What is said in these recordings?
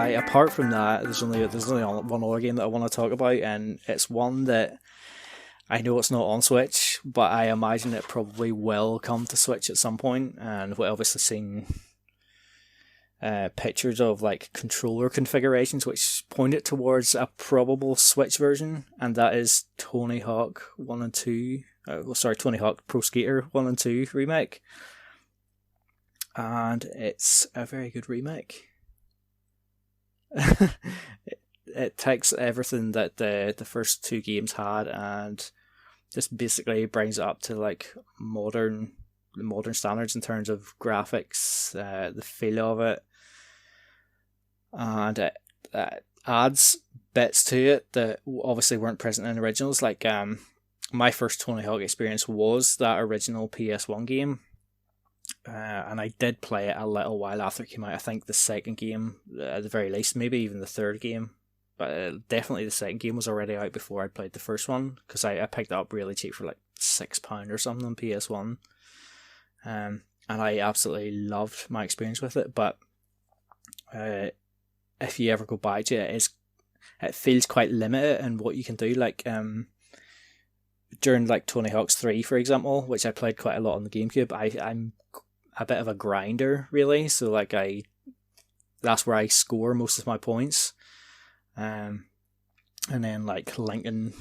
apart from that, there's only one other game that I want to talk about, and it's one that I know it's not on Switch, but I imagine it probably will come to Switch at some point, and we've obviously seen pictures of like controller configurations which point it towards a probable Switch version, and that is Tony Hawk 1 and 2. Tony Hawk Pro Skater 1 and 2 remake. And it's a very good remake. it takes everything that the first two games had and just basically brings it up to like modern standards in terms of graphics, the feel of it, and it adds bits to it that obviously weren't present in originals. Like my first Tony Hawk experience was that original PS1 game, and I did play it a little while after it came out. I think the second game, at the very least, maybe even the third game, but definitely the second game was already out before I played the first one, because I picked it up really cheap for like £6 or something on PS1, and I absolutely loved my experience with it. But if you ever go back to it, it feels quite limited in what you can do. Like during like Tony Hawk's 3, for example, which I played quite a lot on the GameCube, I'm a bit of a grinder, really. So like that's where I score most of my points, and then like linking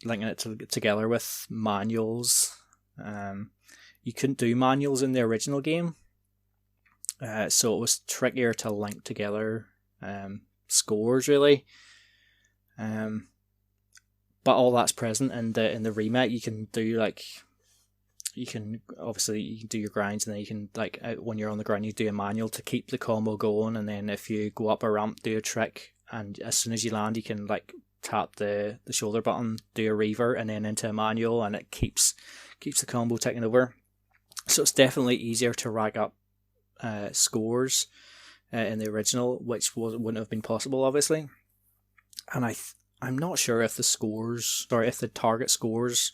it together with manuals. You couldn't do manuals in the original game, so it was trickier to link together scores, really. But all that's present in the remake. You can do you can do your grinds, and then you can like when you're on the ground you do a manual to keep the combo going, and then if you go up a ramp do a trick, and as soon as you land you can like tap the shoulder button, do a revert, and then into a manual, and it keeps the combo ticking over. So it's definitely easier to rack up scores in the original, which wouldn't have been possible, obviously. And I'm not sure if if the target scores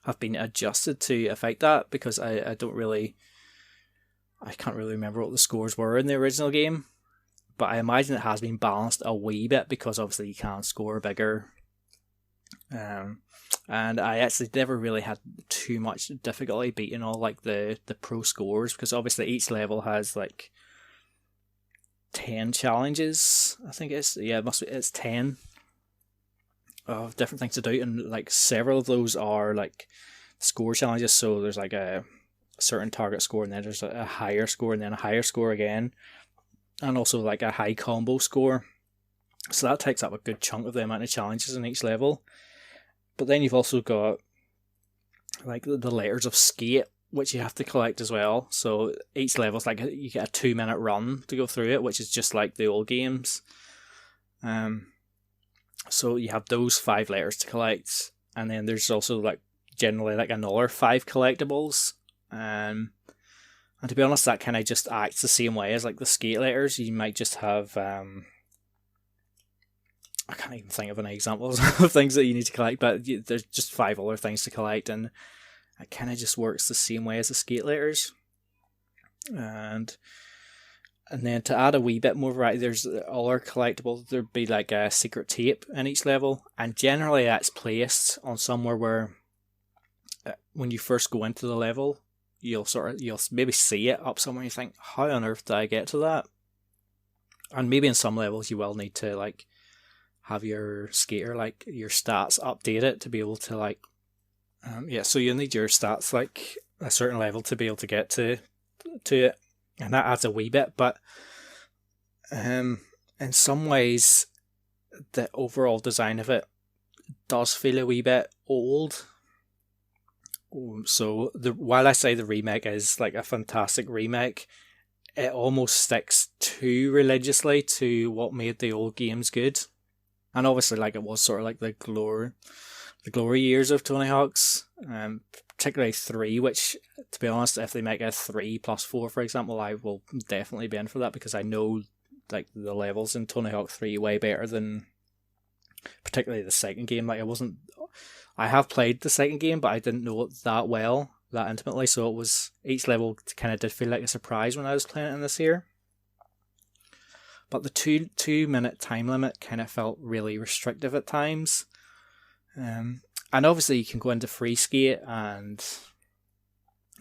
have been adjusted to affect that, because I can't really remember what the scores were in the original game, but I imagine it has been balanced a wee bit, because obviously you can score bigger. And I actually never really had too much difficulty beating all like the pro scores, because obviously each level has like 10 challenges. I think it's 10 of different things to do, and like several of those are like score challenges. So there's like a certain target score, and then there's a higher score, and then a higher score again, and also like a high combo score. So that takes up a good chunk of the amount of challenges in each level. But then you've also got like the letters of skate, which you have to collect as well. So each level's like you get a 2-minute run to go through it, which is just like the old games. So you have those 5 letters to collect, and then there's also like generally like another 5 collectibles. And to be honest, that kind of just acts the same way as like the skate letters. You might just have I can't even think of any examples of things that you need to collect, but there's just 5 other things to collect, and it kind of just works the same way as the skate letters. And then to add a wee bit more variety, there's other collectibles. There'd be like a secret tape in each level, and generally that's placed on somewhere where when you first go into the level, you'll maybe see it up somewhere. You think, how on earth did I get to that? And maybe in some levels you will need to like have your skater, like your stats updated to be able to like so you'll need your stats like a certain level to be able to get to it, and that adds a wee bit. But in some ways the overall design of it does feel a wee bit old. So while I say the remake is like a fantastic remake, it almost sticks too religiously to what made the old games good. And obviously, like, it was sort of like the glory years of Tony Hawk's, particularly 3, which, to be honest, if they make a 3+4, for example, I will definitely be in for that, because I know like the levels in Tony Hawk 3 way better than particularly the second game. Like, I have played the second game, but I didn't know it that intimately, so it was, each level kind of did feel like a surprise when I was playing it in this here. but the two minute time limit kind of felt really restrictive at times. And obviously you can go into free skate and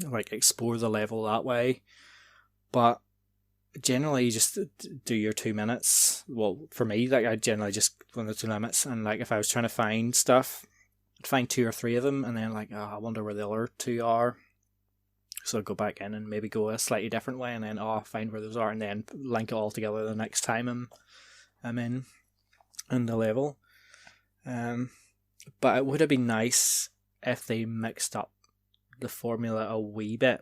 like explore the level that way, but generally you just do your 2 minutes. Well, for me, like I generally just go into 2 limits, and like if I was trying to find stuff, I'd find 2 or 3 of them, and then like, oh, I wonder where the other 2 are. So I'd go back in and maybe go a slightly different way, and then find where those are, and then link it all together the next time I'm in the level. But it would have been nice if they mixed up the formula a wee bit,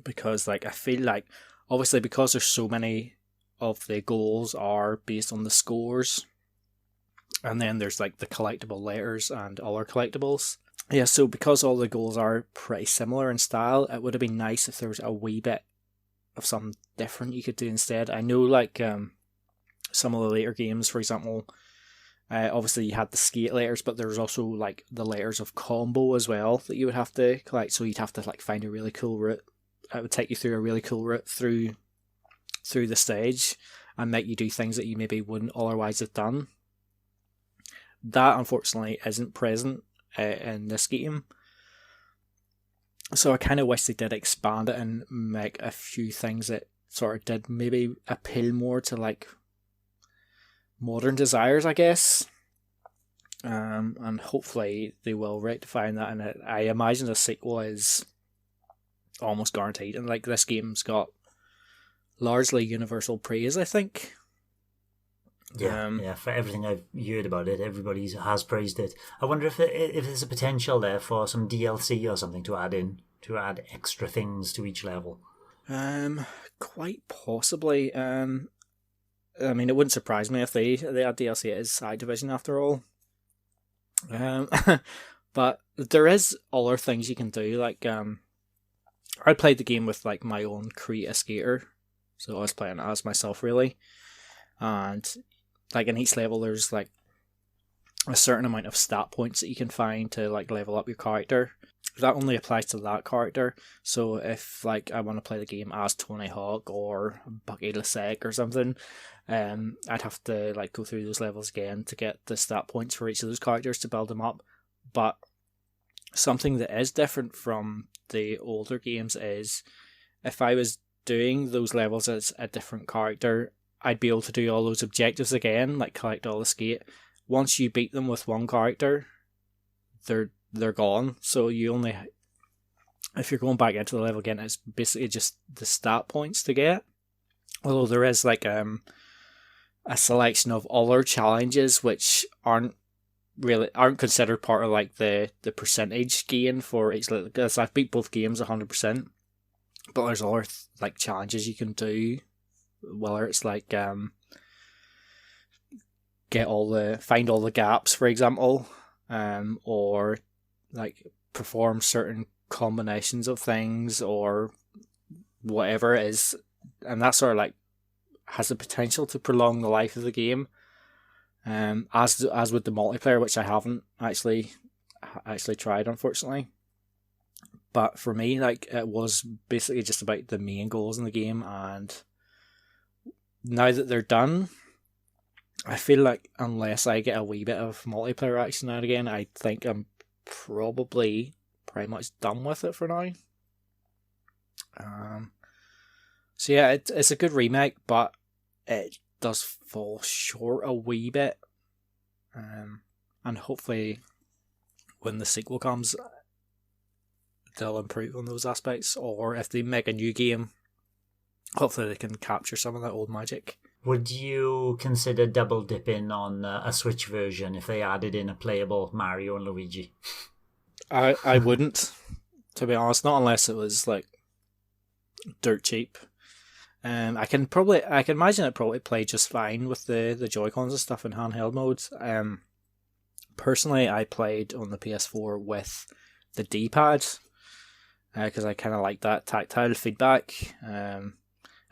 because like I feel like obviously because there's so many of the goals are based on the scores, and then there's like the collectible letters and other collectibles. Yeah, so because all the goals are pretty similar in style, it would have been nice if there was a wee bit of something different you could do instead. I know like some of the later games, for example, obviously you had the skate letters, but there was also like the letters of combo as well that you would have to collect. So you'd have to like find a really cool route. It would take you through a really cool route through the stage and make you do things that you maybe wouldn't otherwise have done. That unfortunately isn't present in this game. So I kind of wish they did expand it and make a few things that sort of did maybe appeal more to like modern desires, I guess. And hopefully they will rectify that, and I imagine the sequel is almost guaranteed, and like this game's got largely universal praise, I think. Yeah, for everything I've heard about it, everybody has praised it. I wonder if there's a potential there for some DLC or something to add extra things to each level. Quite possibly. I mean, it wouldn't surprise me if they add DLC. It is Activision after all. But there is other things you can do. Like, I played the game with like my own create skater, so I was playing it as myself really, and like in each level there's like a certain amount of stat points that you can find to like level up your character. That only applies to that character. So if like I want to play the game as Tony Hawk or Bucky Lasek or something, I'd have to like go through those levels again to get the stat points for each of those characters to build them up. But something that is different from the older games is if I was doing those levels as a different character, I'd be able to do all those objectives again, like collect all the skate. Once you beat them with one character, they're gone. So you only, if you're going back into the level again, it's basically just the stat points to get. Although there is like a selection of other challenges which aren't considered part of like the percentage gain for each. Because I've beat both games 100%, but there's other like challenges you can do, whether it's like find all the gaps, for example, or like perform certain combinations of things or whatever it is, and that sort of like has the potential to prolong the life of the game. As with the multiplayer, which I haven't actually tried, unfortunately. But for me, like it was basically just about the main goals in the game, and now that they're done, I feel like unless I get a wee bit of multiplayer action now and again, I think I'm probably pretty much done with it for now. So yeah, it's a good remake, but it does fall short a wee bit. And hopefully when the sequel comes, they'll improve on those aspects, or if they make a new game, hopefully they can capture some of that old magic. Would you consider double dipping on a Switch version if they added in a playable Mario and Luigi? I wouldn't, to be honest, not unless it was like dirt cheap. I can imagine it probably play just fine with the Joy-Cons and stuff in handheld mode. Personally, I played on the PS4 with the D-pad because I kind of like that tactile feedback.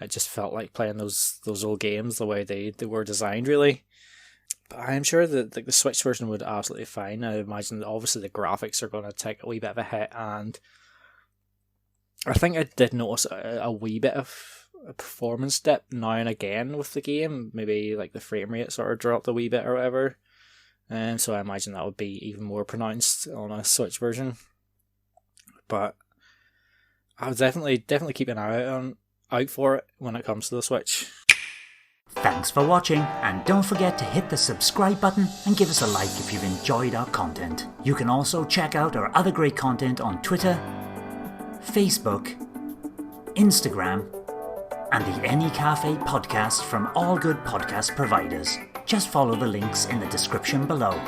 It just felt like playing those old games the way they were designed, really. But I'm sure that the Switch version would absolutely fine. I imagine that obviously the graphics are going to take a wee bit of a hit, and I think I did notice a wee bit of a performance dip now and again with the game. Maybe like the frame rate sort of dropped a wee bit or whatever. So I imagine that would be even more pronounced on a Switch version. But I would definitely keep an eye out for it when it comes to the Switch. Thanks for watching, and don't forget to hit the subscribe button and give us a like if you've enjoyed our content. You can also check out our other great content on Twitter, Facebook, Instagram, and the N-E Café podcast from all good podcast providers. Just follow the links in the description below.